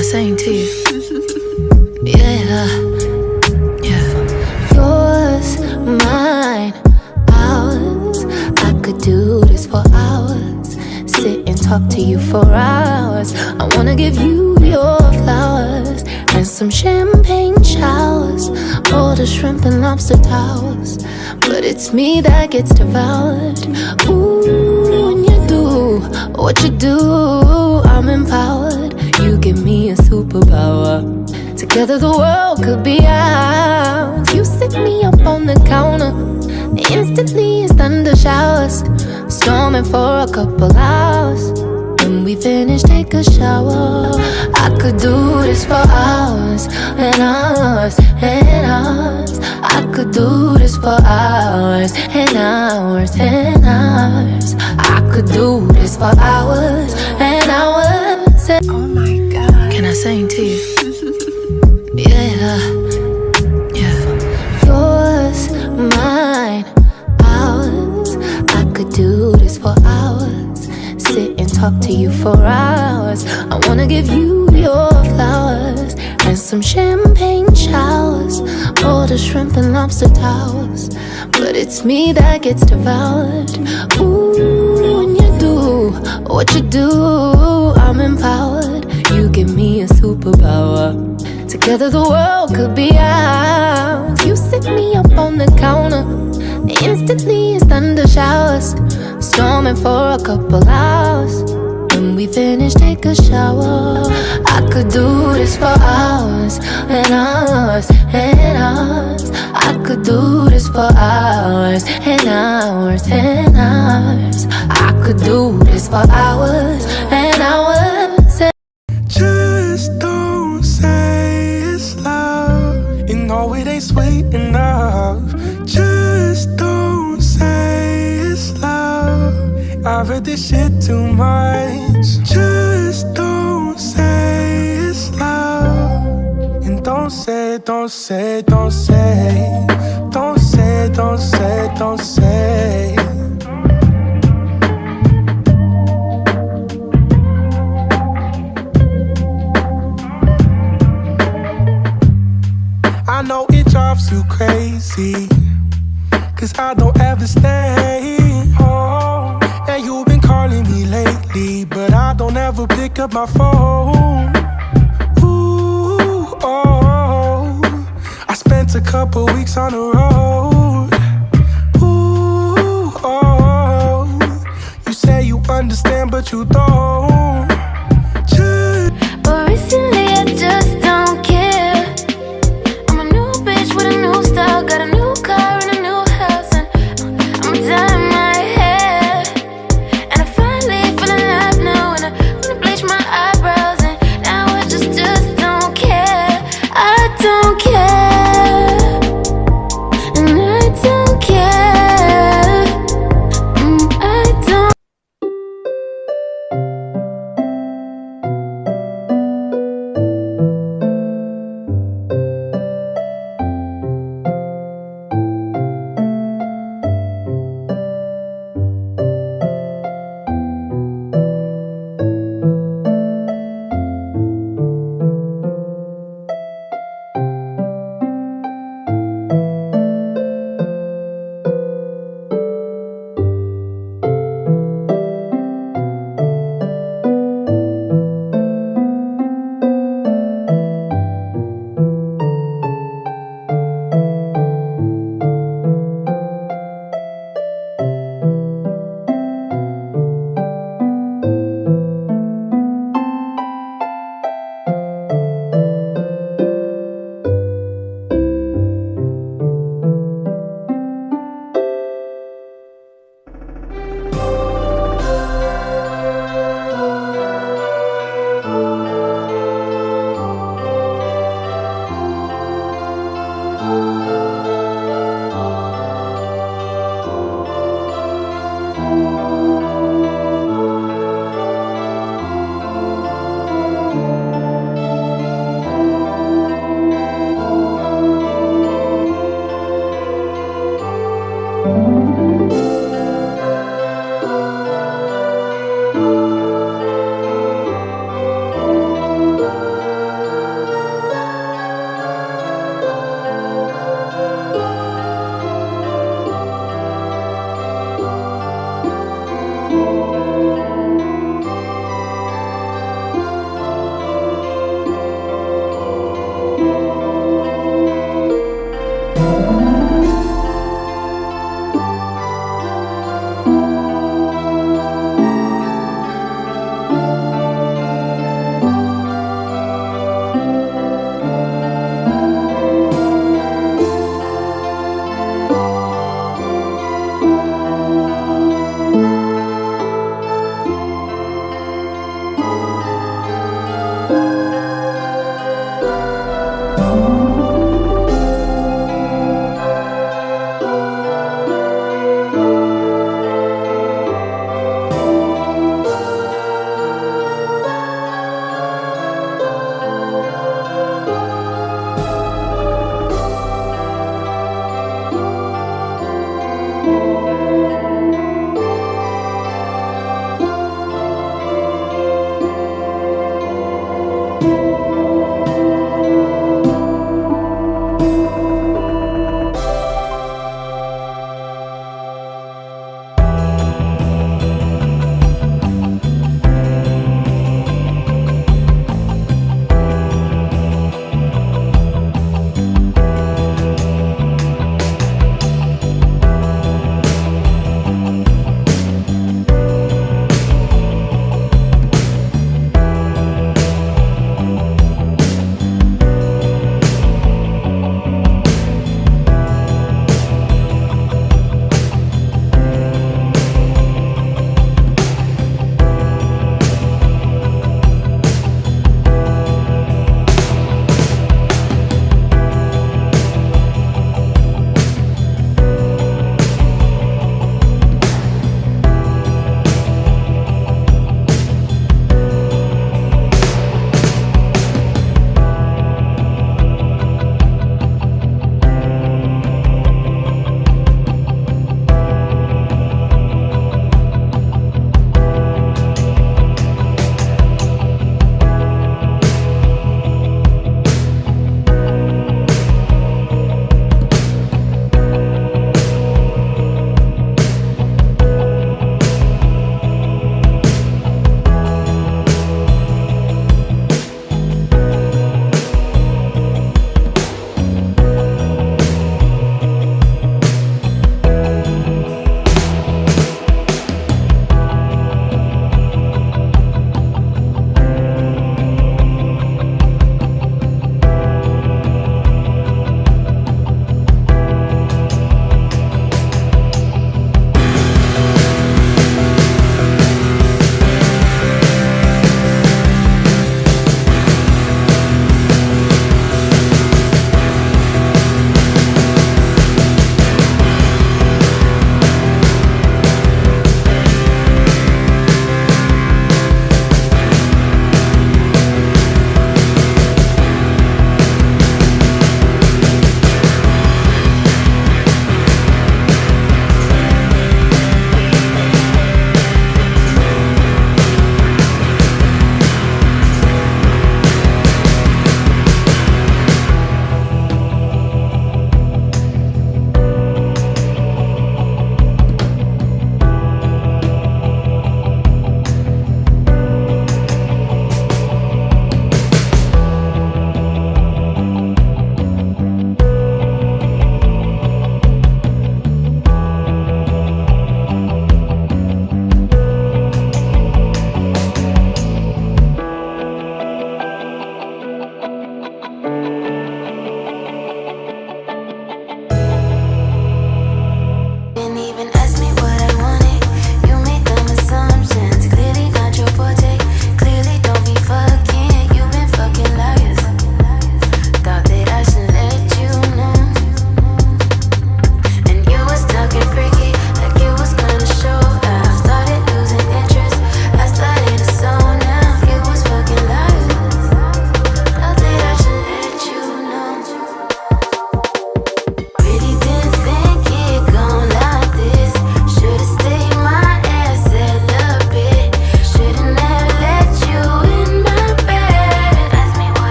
I sing to you? Yeah, yeah. Yours, mine, ours. I could do this for hours. Sit and talk to you for hours. I wanna give you your flowers and some champagne showers, all the shrimp and lobster towers. But it's me that gets devoured. Ooh, when you do what you do, I'm empowered. You give me a superpower. Together the world could be ours. You sit me up on the counter. Instantly it's thunder showers, storming for a couple hours. When we finish, take a shower. I could do this for hours and hours and hours. I could do this for hours and hours and hours. I could do this for hours and hours and oh my God. Can I sing to you? Yeah, yeah. Yours, mine, ours. I could do this for hours. Sit and talk to you for hours. I wanna give you your flowers and some champagne showers, all the shrimp and lobster towers. But it's me that gets devoured. Ooh, when you do what you do, I'm empowered. You give me a superpower. Together the world could be ours. You sit me up on the counter. Instantly it's thunder showers, storming for a couple hours. When we finish, take a shower. I could do this for hours and hours and hours. I could do this for hours and hours and hours. I could do this for hours and hours and just don't say it's love. You know it ain't sweet enough. Just don't say it's love. I've heard this shit too much. Just don't say it's love. And don't say, don't say, don't say. Don't say, don't say, don't say. I know it drives you crazy, 'cause I don't ever stay home. And you've been calling me lately, but I don't ever pick up my phone. Ooh, oh, I spent a couple weeks on the road. Ooh, oh, you say you understand, but you don't. But recently I just don't care. I'm a new bitch with a new style, got a new car and a new house, and I'm dyeing my hair. And I finally feel alive now, and I wanna bleach my eyebrows, and now I just don't care. I don't care, and I don't care. I don't.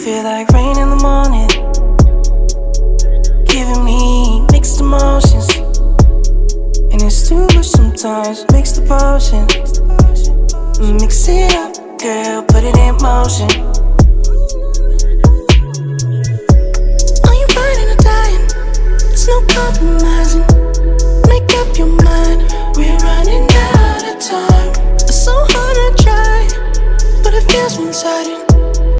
feel like rain in the morning, giving me mixed emotions, and it's too much sometimes. Mix the potion, mix it up, girl, put it in motion. Are you fine or dying? There's no compromising. Make up your mind.